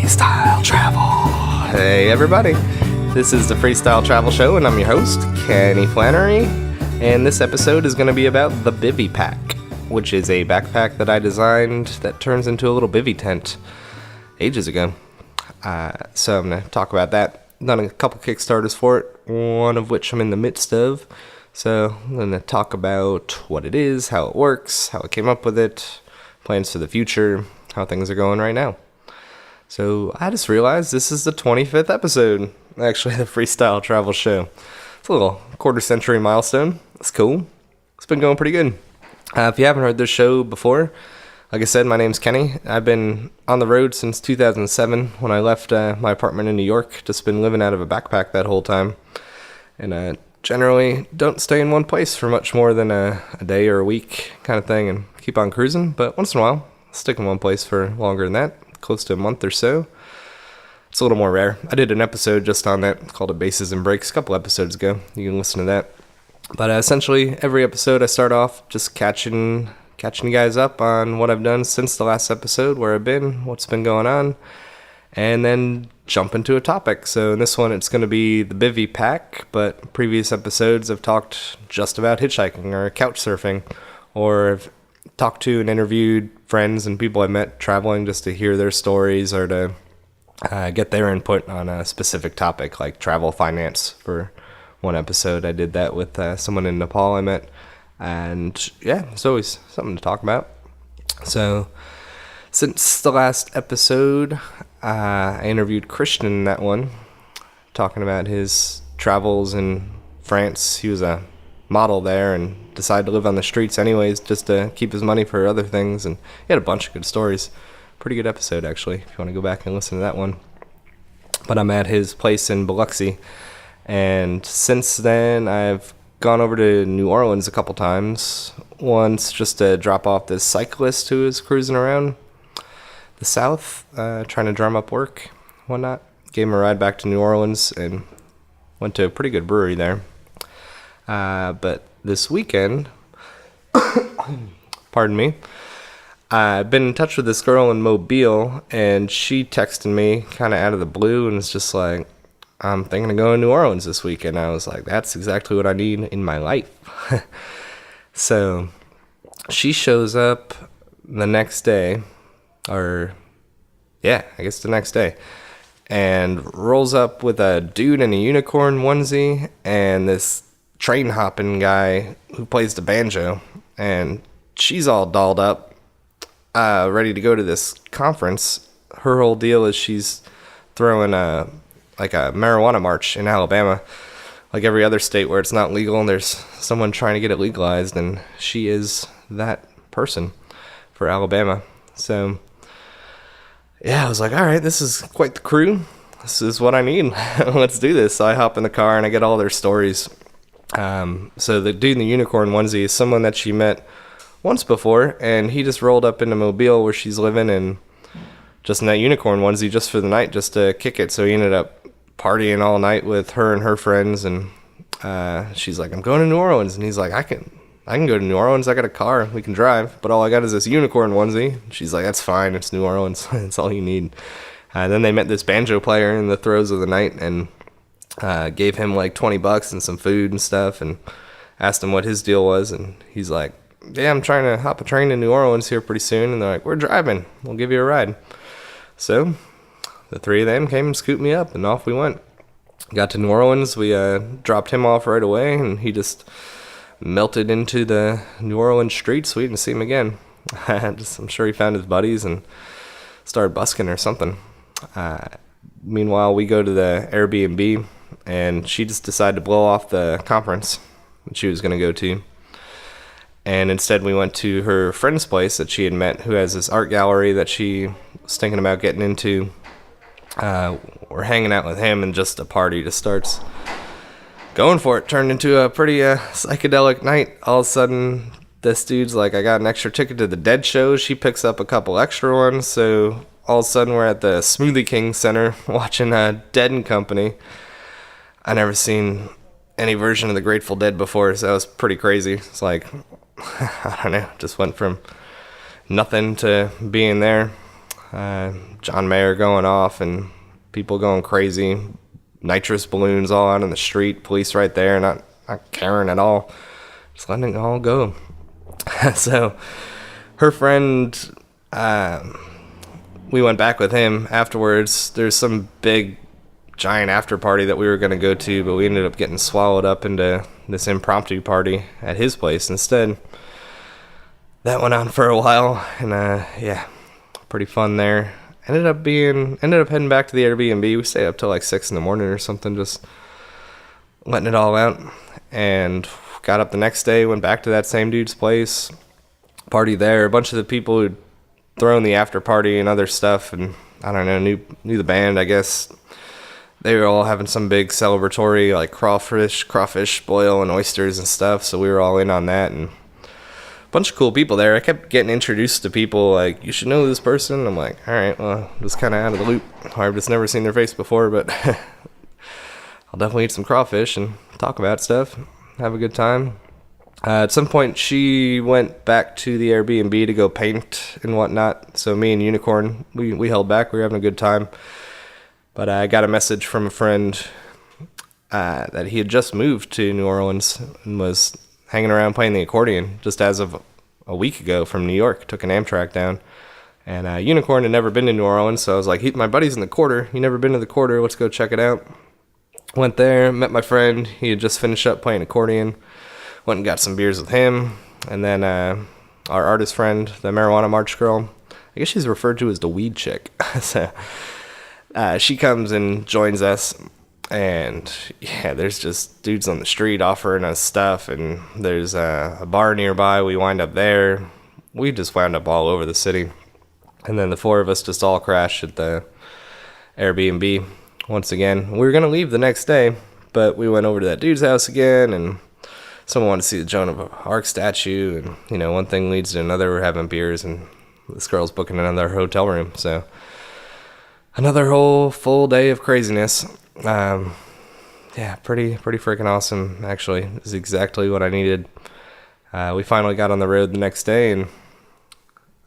Freestyle Travel. Hey everybody, this is the Freestyle Travel Show and I'm your host, Kenny Flannery. And this episode is going to be about the BivyPack, which is a backpack that I designed that turns into a little bivy tent ages ago. So I'm going to talk about that. Done a couple Kickstarters for it, one of which I'm in the midst of. So I'm going to talk about what it is, how it works, how I came up with it, plans for the future, how things are going right now. So I just realized this is the 25th episode, actually, the Freestyle Travel Show. It's a little quarter-century milestone. That's cool. It's been going pretty good. If you haven't heard this show before, like I said, my name's Kenny. I've been on the road since 2007 when I left my apartment in New York. Just been living out of a backpack that whole time. And I generally don't stay in one place for much more than a day or a week kind of thing and keep on cruising. But once in a while, I'll stick in one place for longer than that. Close to a month or so. It's a little more rare. I did an episode just on that. It's called a Bases and Breaks a couple episodes ago. You can listen to that. But essentially, every episode I start off just catching you guys up on what I've done since the last episode, where I've been, what's been going on, and then jump into a topic. So in this one, it's going to be the BivyPack, but previous episodes I've talked just about hitchhiking or couch surfing, or I've talked to and interviewed friends and people I met traveling just to hear their stories or to get their input on a specific topic, like travel finance. For one episode, I did that with someone in Nepal I met, and yeah, it's always something to talk about. So since the last episode, I interviewed Christian in that one, talking about his travels in France. He was a model there and decided to live on the streets anyways just to keep his money for other things, and he had a bunch of good stories. Pretty good episode, actually, if you want to go back and listen to that one. But I'm at his place in Biloxi, and since then I've gone over to New Orleans a couple times. Once just to drop off this cyclist who was cruising around the South, trying to drum up work, whatnot. Gave him a ride back to New Orleans and went to a pretty good brewery there. But this weekend, pardon me, I've been in touch with this girl in Mobile, and she texted me kind of out of the blue and was just like, I'm thinking of going to New Orleans this weekend. I was like, that's exactly what I need in my life. So she shows up the next day, or yeah, I guess the next day, and rolls up with a dude in a unicorn onesie and this train hopping guy who plays the banjo, and she's all dolled up, ready to go to this conference. Her whole deal is she's throwing a marijuana march in Alabama, like every other state where it's not legal and there's someone trying to get it legalized, and she is that person for Alabama. So yeah, I was like, all right, this is quite the crew. This is what I need. Let's do this. So I hop in the car and I get all their stories. So the dude in the unicorn onesie is someone that she met once before, and he just rolled up into Mobile where she's living, and just in that unicorn onesie just for the night, just to kick it. So he ended up partying all night with her and her friends, and she's like, I'm going to New Orleans, and he's like, I can go to New Orleans. I got a car, we can drive, but all I got is this unicorn onesie. She's like, that's fine, it's New Orleans. That's all you need. Then they met this banjo player in the throes of the night, and gave him like $20 and some food and stuff, and asked him what his deal was, and he's like, yeah, I'm trying to hop a train to New Orleans here pretty soon. And they're like, we're driving, we'll give you a ride. So the three of them came and scooped me up, and off we went. Got to New Orleans, we dropped him off right away, and he just melted into the New Orleans streets. We didn't see him again. I'm sure he found his buddies and started busking or something. Meanwhile, we go to the Airbnb, and she just decided to blow off the conference that she was going to go to. And instead we went to her friend's place that she had met, who has this art gallery that she was thinking about getting into. We're hanging out with him, and just a party just starts going for it. Turned into a pretty psychedelic night. All of a sudden, this dude's like, I got an extra ticket to the Dead show. She picks up a couple extra ones, so all of a sudden we're at the Smoothie King Center watching Dead and Company. I never seen any version of the Grateful Dead before, so that was pretty crazy. It's like, I don't know, just went from nothing to being there. John Mayer going off and people going crazy, nitrous balloons all out in the street, police right there, not caring at all, just letting it all go. So her friend, we went back with him afterwards. There's some big giant after party that we were going to go to, but we ended up getting swallowed up into this impromptu party at his place instead. That went on for a while, and yeah, pretty fun there. Ended up heading back to the Airbnb. We stayed up till like 6 a.m. or something, just letting it all out. And got up the next day, went back to that same dude's place, party there. A bunch of the people who'd thrown the after party and other stuff, and I don't know, knew the band, I guess. They were all having some big celebratory, like crawfish boil and oysters and stuff, so we were all in on that, and a bunch of cool people there. I kept getting introduced to people, like, you should know this person. I'm like, alright, well, just kind of out of the loop. I've just never seen their face before, but I'll definitely eat some crawfish and talk about stuff, have a good time. At some point, she went back to the Airbnb to go paint and whatnot, so me and Unicorn, we held back. We were having a good time. But I got a message from a friend that he had just moved to New Orleans and was hanging around playing the accordion just as of a week ago from New York. Took an Amtrak down. And Unicorn had never been to New Orleans, so I was like, my buddy's in the Quarter. You never been to the Quarter? Let's go check it out. Went there, met my friend. He had just finished up playing accordion. Went and got some beers with him. And then our artist friend, the Marijuana March girl, I guess she's referred to as the weed chick. So she comes and joins us, and yeah, there's just dudes on the street offering us stuff, and there's a bar nearby. We wind up there. We just wound up all over the city, and then the four of us just all crashed at the Airbnb once again. We were going to leave the next day, but we went over to that dude's house again, and someone wanted to see the Joan of Arc statue, and, you know, one thing leads to another. We're having beers, and this girl's booking another hotel room, so another whole full day of craziness. Yeah, pretty freaking awesome, actually. This is exactly what I needed. We finally got on the road the next day, and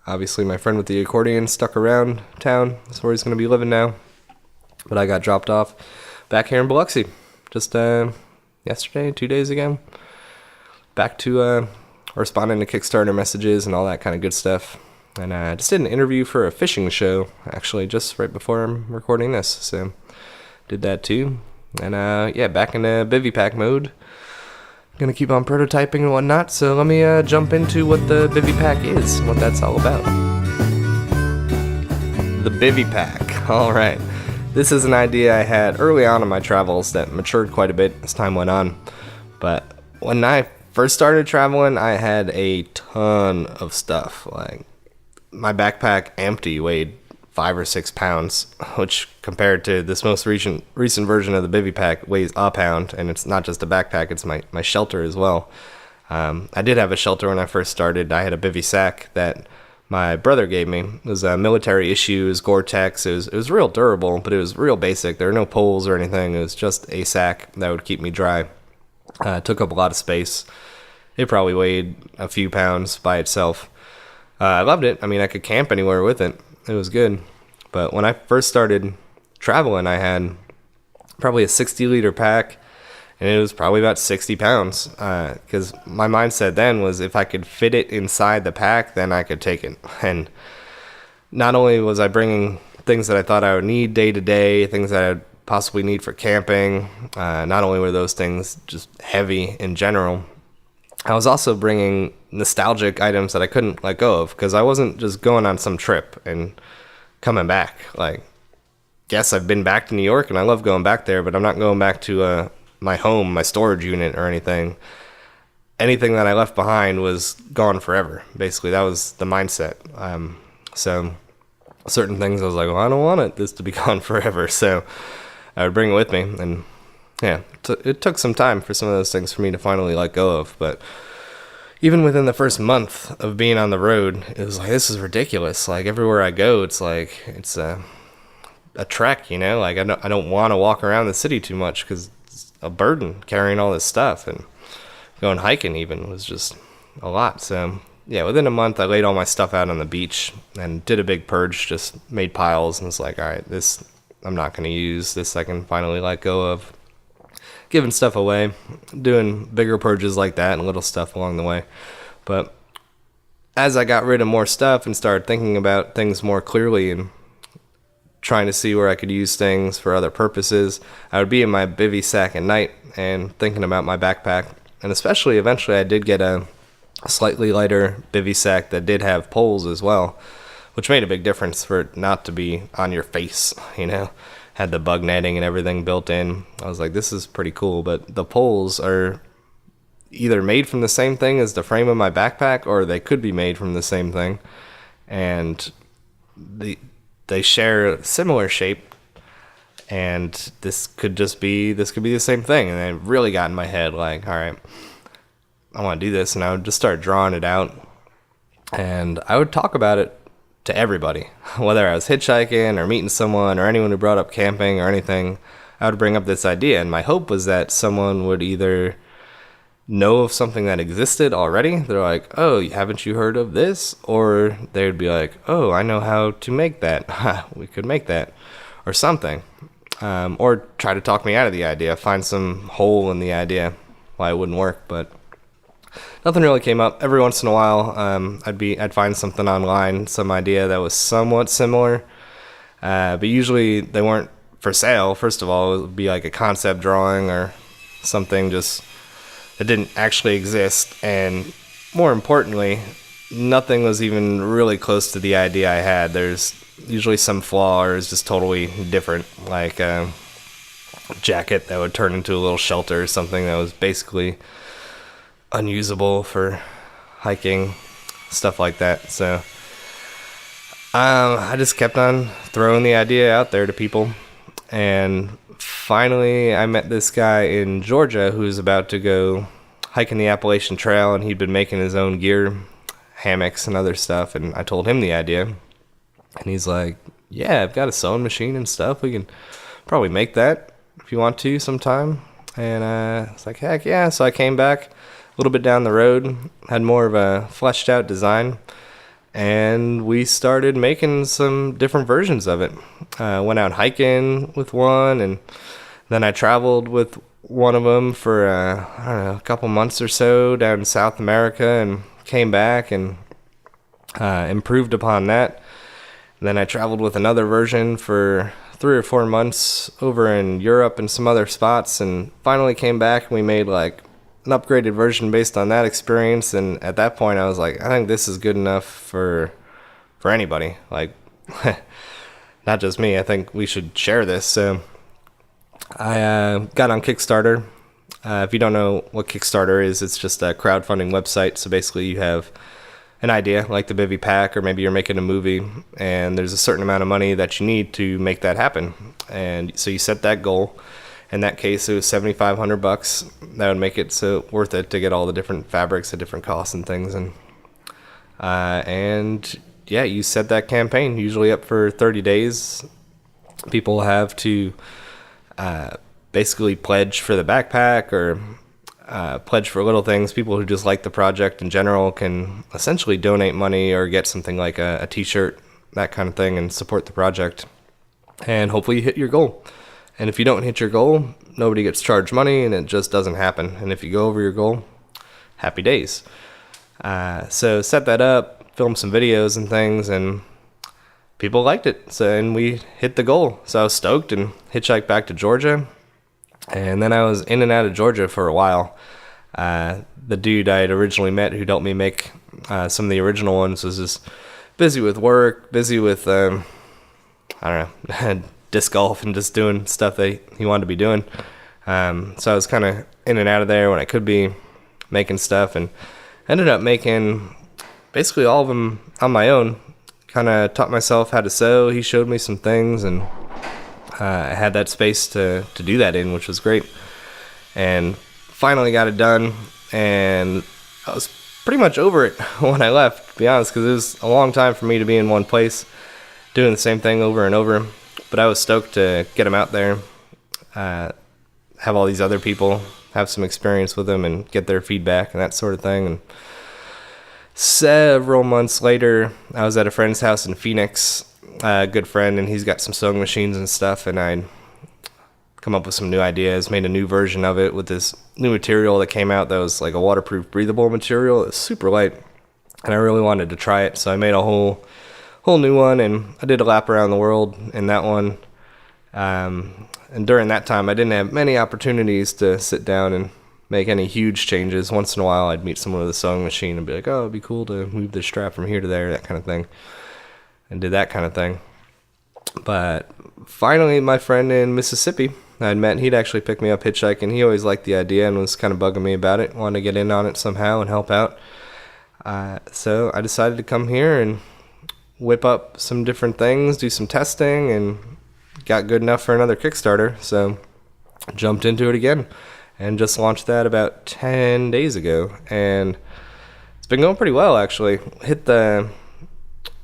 obviously my friend with the accordion stuck around town. That's where he's going to be living now. But I got dropped off back here in Biloxi just yesterday, 2 days ago. Back to responding to Kickstarter messages and all that kind of good stuff. And I just did an interview for a fishing show, actually, just right before I'm recording this. So, did that too. And yeah, back in BivyPack mode. Gonna keep on prototyping and whatnot. So let me jump into what the BivyPack is and what that's all about. The BivyPack. All right. This is an idea I had early on in my travels that matured quite a bit as time went on. But when I first started traveling, I had a ton of stuff. Like, my backpack empty weighed 5 or 6 pounds, which compared to this most recent version of the BivyPack weighs a pound, and it's not just a backpack, it's my shelter as well. I did have a shelter when I first started. I had a bivy sack that my brother gave me. It was a military issue, it was Gore-Tex, it was real durable, but it was real basic. There were no poles or anything, it was just a sack that would keep me dry. It took up a lot of space. It probably weighed a few pounds by itself. I loved it. I mean, I could camp anywhere with it. It was good. But when I first started traveling, I had probably a 60-liter pack, and it was probably about 60 pounds. Because my mindset then was if I could fit it inside the pack, then I could take it. And not only was I bringing things that I thought I would need day to day, things that I'd possibly need for camping, not only were those things just heavy in general, I was also bringing nostalgic items that I couldn't let go of, because I wasn't just going on some trip and coming back. Like, yes, I've been back to New York and I love going back there, but I'm not going back to my home, my storage unit or anything. Anything that I left behind was gone forever. Basically, that was the mindset. So certain things I was like, well, I don't want this to be gone forever. So I would bring it with me, and yeah, it took some time for some of those things for me to finally let go of. But even within the first month of being on the road, it was like, this is ridiculous. Like, everywhere I go, it's like, it's a trek, you know? Like, I don't want to walk around the city too much because it's a burden carrying all this stuff. And going hiking even was just a lot. So yeah, within a month, I laid all my stuff out on the beach and did a big purge, just made piles, and was like, all right, this I'm not going to use. This I can finally let go of. Giving stuff away, doing bigger purges like that and little stuff along the way. But as I got rid of more stuff and started thinking about things more clearly and trying to see where I could use things for other purposes, I would be in my bivy sack at night and thinking about my backpack. And especially eventually I did get a slightly lighter bivy sack that did have poles as well, which made a big difference for it not to be on your face, you know. Had the bug netting and everything built in. I was like, this is pretty cool. But the poles are either made from the same thing as the frame of my backpack, or they could be made from the same thing. And they share a similar shape. And this could be the same thing. And it really got in my head, like, all right, I want to do this. And I would just start drawing it out. And I would talk about it to everybody, whether I was hitchhiking or meeting someone or anyone who brought up camping or anything. I would bring up this idea, and my hope was that someone would either know of something that existed already. They're like, oh, haven't you heard of this? Or they would be like, oh, I know how to make that. We could make that, or something. Or try to talk me out of the idea, find some hole in the idea why it wouldn't work. But nothing really came up. Every once in a while, I'd find something online, some idea that was somewhat similar, but usually they weren't for sale. First of all, it would be like a concept drawing or something just that didn't actually exist, and more importantly, nothing was even really close to the idea I had. There's usually some flaw, or it's just totally different, like a jacket that would turn into a little shelter or something that was basically unusable for hiking, stuff like that. So I just kept on throwing the idea out there to people, and finally I met this guy in Georgia who's about to go hiking the Appalachian Trail, and he'd been making his own gear, hammocks and other stuff, and I told him the idea, and he's like, yeah, I've got a sewing machine and stuff, we can probably make that if you want to sometime. And I was like, heck yeah. So I came back a little bit down the road, had more of a fleshed out design, and we started making some different versions of it. Went out hiking with one, and then I traveled with one of them for I don't know, a couple months or so down in South America, and came back and improved upon that. And then I traveled with another version for 3 or 4 months over in Europe and some other spots, and finally came back and we made like an upgraded version based on that experience. And at that point I was like, I think this is good enough for anybody, like not just me. I think we should share this. So I got on Kickstarter. If you don't know what Kickstarter is, it's just a crowdfunding website. So basically you have an idea like the BivyPack, or maybe you're making a movie and there's a certain amount of money that you need to make that happen. And so you set that goal. In that case, it was $7,500. That would make it so worth it to get all the different fabrics at different costs and things. And yeah, you set that campaign, usually up for 30 days. People have to basically pledge for the backpack, or pledge for little things. People who just like the project in general can essentially donate money or get something like a t-shirt, that kind of thing, and support the project. And hopefully you hit your goal. And if you don't hit your goal, nobody gets charged money, and it just doesn't happen. And if you go over your goal, happy days. So set that up, filmed some videos and things, and people liked it. So, and we hit the goal. So I was stoked and hitchhiked back to Georgia. And then I was in and out of Georgia for a while. The dude I had originally met who'd helped me make some of the original ones was just busy with work, busy with, I don't know, disc golf and just doing stuff that he wanted to be doing. So I was kind of in and out of there when I could be making stuff, and ended up making basically all of them on my own. Kind of taught myself how to sew. He showed me some things, and I had that space to do that in, which was great. And finally got it done, and I was pretty much over it when I left, to be honest, because it was a long time for me to be in one place doing the same thing over and over. But I was stoked to get them out there, have all these other people have some experience with them and get their feedback and that sort of thing. And several months later, I was at a friend's house in Phoenix, a good friend, and he's got some sewing machines and stuff, and I'd come up with some new ideas, made a new version of it with this new material that came out that was like a waterproof, breathable material. It was super light, and I really wanted to try it, so I made a whole new one, and I did a lap around the world in that one. And during that time, I didn't have many opportunities to sit down and make any huge changes. Once in a while, I'd meet someone with a sewing machine and be like, oh, it'd be cool to move this strap from here to there, that kind of thing, and did that kind of thing. But finally, my friend in Mississippi I'd met, he'd actually picked me up hitchhiking. He always liked the idea and was kind of bugging me about it, wanted to get in on it somehow and help out. So I decided to come here and whip up some different things, do some testing, and got good enough for another Kickstarter. So jumped into it again and just launched that about 10 days ago. And it's been going pretty well, actually.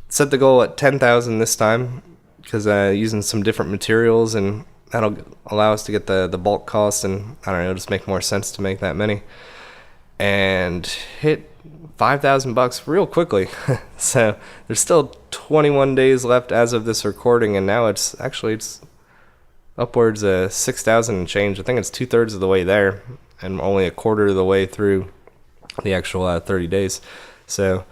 Set the goal at 10,000 this time, because using some different materials, and that'll allow us to get the bulk cost, and I don't know, just make more sense to make that many, and hit $5,000 real quickly. So there's still 21 days left as of this recording, and now it's upwards of 6,000 and change. I think it's 2/3 of the way there and only a quarter of the way through the actual 30 days. So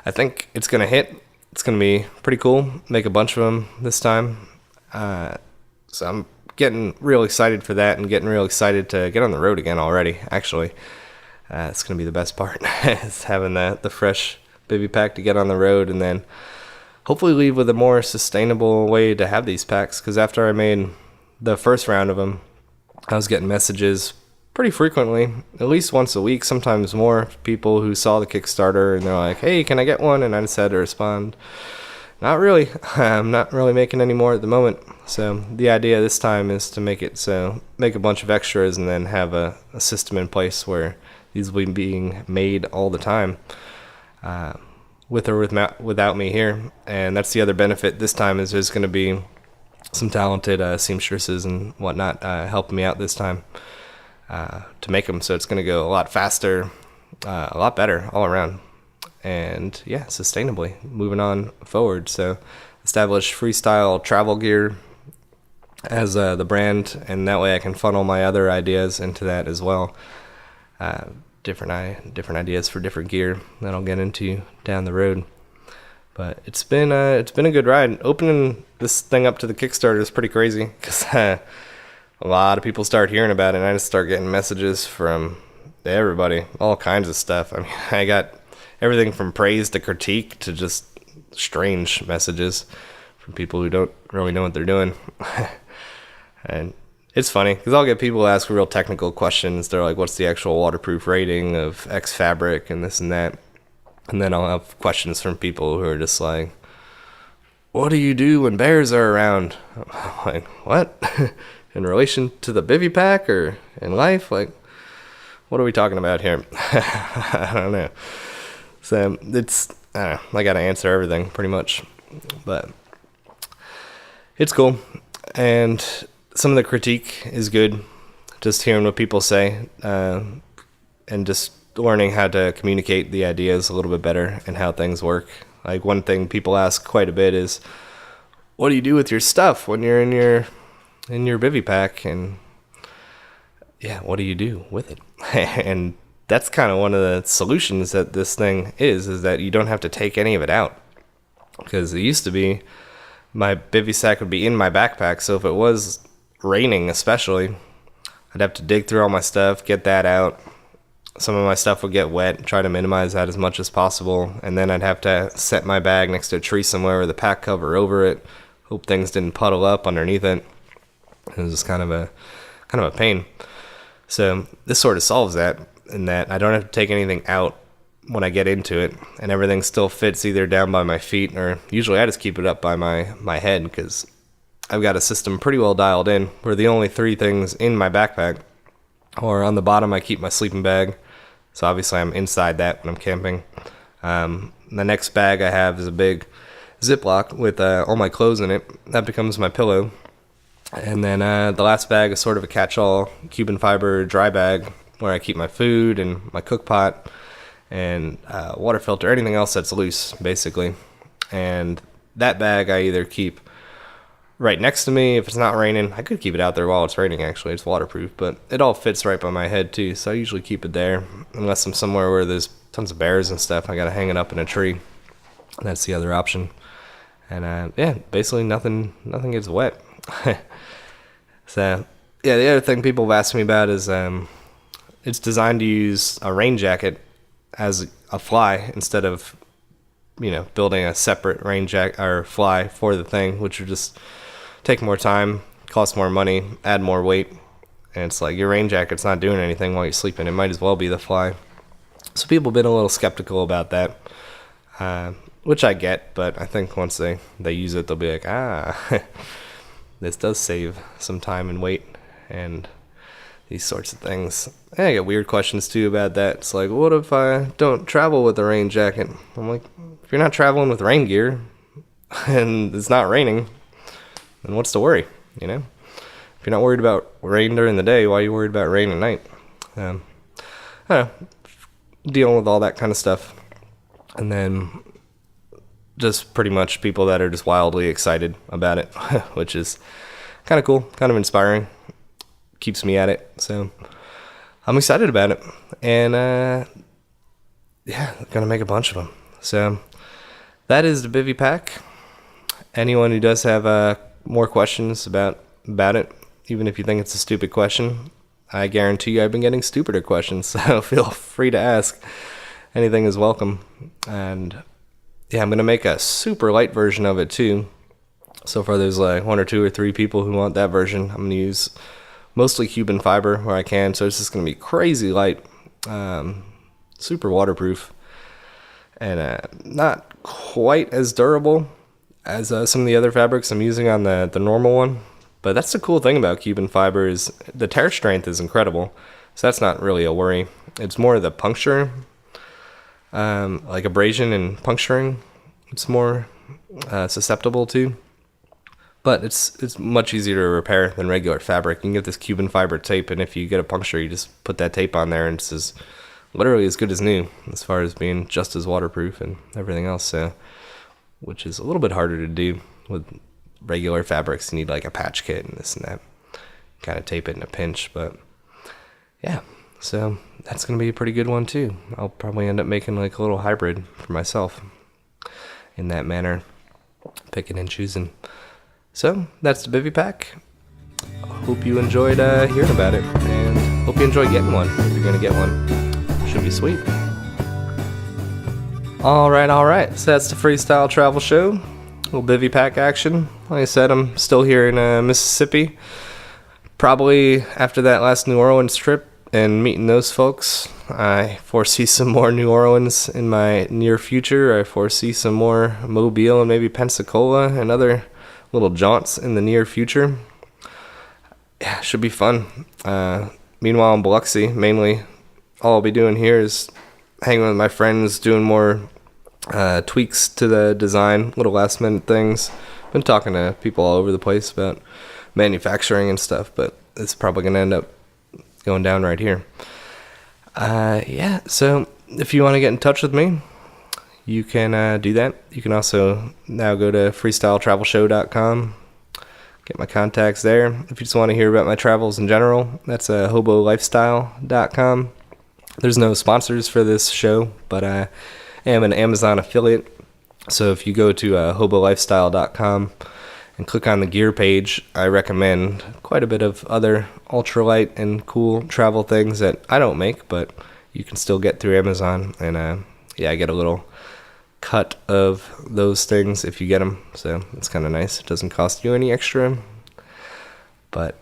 I think it's gonna hit. It's going to be pretty cool. Make a bunch of them this time. So I'm getting real excited for that, and getting real excited to get on the road again already, actually. It's going to be the best part, is having the fresh BivyPack to get on the road, and then hopefully leave with a more sustainable way to have these packs. Because after I made the first round of them, I was getting messages pretty frequently, at least once a week, sometimes more, people who saw the Kickstarter and they're like, hey, can I get one? And I just had to respond, not really. I'm not really making any more at the moment. So the idea this time is to make a bunch of extras and then have a system in place where these will be being made all the time, with or without me here. And that's the other benefit this time, is there's going to be some talented seamstresses and whatnot helping me out this time. To make them, so it's going to go a lot faster, a lot better all around, and yeah, sustainably moving on forward. So establish Freestyle travel gear as the brand, and that way I can funnel my other ideas into that as well. Different ideas for different gear that I'll get into down the road. But it's been a good ride. Opening this thing up to the Kickstarter is pretty crazy, because a lot of people start hearing about it, and I just start getting messages from everybody, all kinds of stuff. I mean, I got everything from praise to critique to just strange messages from people who don't really know what they're doing. And it's funny, because I'll get people ask real technical questions. They're like, what's the actual waterproof rating of X fabric and this and that? And then I'll have questions from people who are just like, what do you do when bears are around? I'm like, what? In relation to the BivyPack or in life? Like, what are we talking about here? I don't know. So I gotta answer everything pretty much, but it's cool. And some of the critique is good, just hearing what people say, and just learning how to communicate the ideas a little bit better and how things work. Like, one thing people ask quite a bit is, what do you do with your stuff when you're in your BivyPack? And yeah, what do you do with it? And that's kind of one of the solutions that this thing is that you don't have to take any of it out. Because it used to be my bivy sack would be in my backpack, so if it was raining especially, I'd have to dig through all my stuff, get that out. Some of my stuff would get wet, try to minimize that as much as possible, and then I'd have to set my bag next to a tree somewhere with a pack cover over it, hope things didn't puddle up underneath it. It was just kind of a pain. So this sort of solves that, in that I don't have to take anything out when I get into it, and everything still fits either down by my feet, or usually I just keep it up by my head, because I've got a system pretty well dialed in where the only three things in my backpack, or on the bottom I keep my sleeping bag, so obviously I'm inside that when I'm camping. The next bag I have is a big Ziploc with all my clothes in it. That becomes my pillow. And then the last bag is sort of a catch-all Cuban fiber dry bag where I keep my food and my cook pot and water filter, anything else that's loose, basically. And that bag I either keep right next to me if it's not raining. I could keep it out there while it's raining, actually. It's waterproof, but it all fits right by my head, too, so I usually keep it there, unless I'm somewhere where there's tons of bears and stuff. I gotta hang it up in a tree. That's the other option. And yeah, basically nothing gets wet. So yeah, the other thing people have asked me about is it's designed to use a rain jacket as a fly instead of, you know, building a separate rain jacket or fly for the thing, which would just take more time, cost more money, add more weight. And it's like, your rain jacket's not doing anything while you're sleeping. It might as well be the fly. So people have been a little skeptical about that, which I get, but I think once they use it, they'll be like, this does save some time and weight and these sorts of things. And I get weird questions too about that. It's like, what if I don't travel with a rain jacket? I'm like, if you're not traveling with rain gear and it's not raining, then what's the worry, you know? If you're not worried about rain during the day, why are you worried about rain at night? I don't know, dealing with all that kind of stuff. And then just pretty much people that are just wildly excited about it, which is kind of cool, kind of inspiring, keeps me at it. So I'm excited about it, and yeah, gonna make a bunch of them. So that is the BivyPack. Anyone who does have more questions about it, even if you think it's a stupid question, I guarantee you I've been getting stupider questions, so feel free to ask. Anything is welcome. And yeah, I'm going to make a super light version of it too. So far there's like 1 or 2 or 3 people who want that version. I'm going to use mostly Cuban fiber where I can, so it's just going to be crazy light, super waterproof, and not quite as durable as some of the other fabrics I'm using on the normal one. But that's the cool thing about Cuban fiber is the tear strength is incredible, so that's not really a worry. It's more the puncture, like abrasion and puncturing, it's more susceptible to. But it's much easier to repair than regular fabric. You can get this Cuban fiber tape, and if you get a puncture, you just put that tape on there, and it's literally as good as new as far as being just as waterproof and everything else. So, which is a little bit harder to do with regular fabrics. You need like a patch kit and this and that, kind of tape it in a pinch. But yeah, so that's gonna be a pretty good one too. I'll probably end up making like a little hybrid for myself in that manner, picking and choosing. So that's the BivyPack. Hope you enjoyed hearing about it, and hope you enjoy getting one if you're gonna get one. Should be sweet. All right. So that's the Freestyle Travel Show. Little BivyPack action. Like I said, I'm still here in Mississippi. Probably after that last New Orleans trip and meeting those folks, I foresee some more New Orleans in my near future. I foresee some more Mobile and maybe Pensacola and other little jaunts in the near future. Yeah, should be fun. Meanwhile, in Biloxi, mainly all I'll be doing here is hanging with my friends, doing more tweaks to the design, little last minute things. Been talking to people all over the place about manufacturing and stuff, but it's probably going to end up going down right here. Yeah, so if you want to get in touch with me, you can do that. You can also now go to freestyletravelshow.com, get my contacts there. If you just want to hear about my travels in general, that's hobolifestyle.com. There's no sponsors for this show, but I am an Amazon affiliate. So if you go to hobolifestyle.com and click on the gear page, I recommend quite a bit of other ultralight and cool travel things that I don't make, but you can still get through Amazon. And yeah, I get a little cut of those things if you get them, so it's kind of nice. It doesn't cost you any extra, but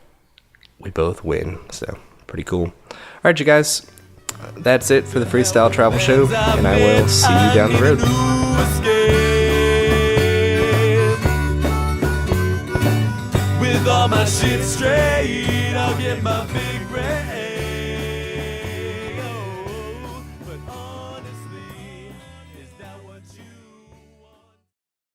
we both win, so pretty cool. All right, you guys, that's it for the Freestyle Travel Show, and I will see you down the road. With all my shit straight, I'll get my big red.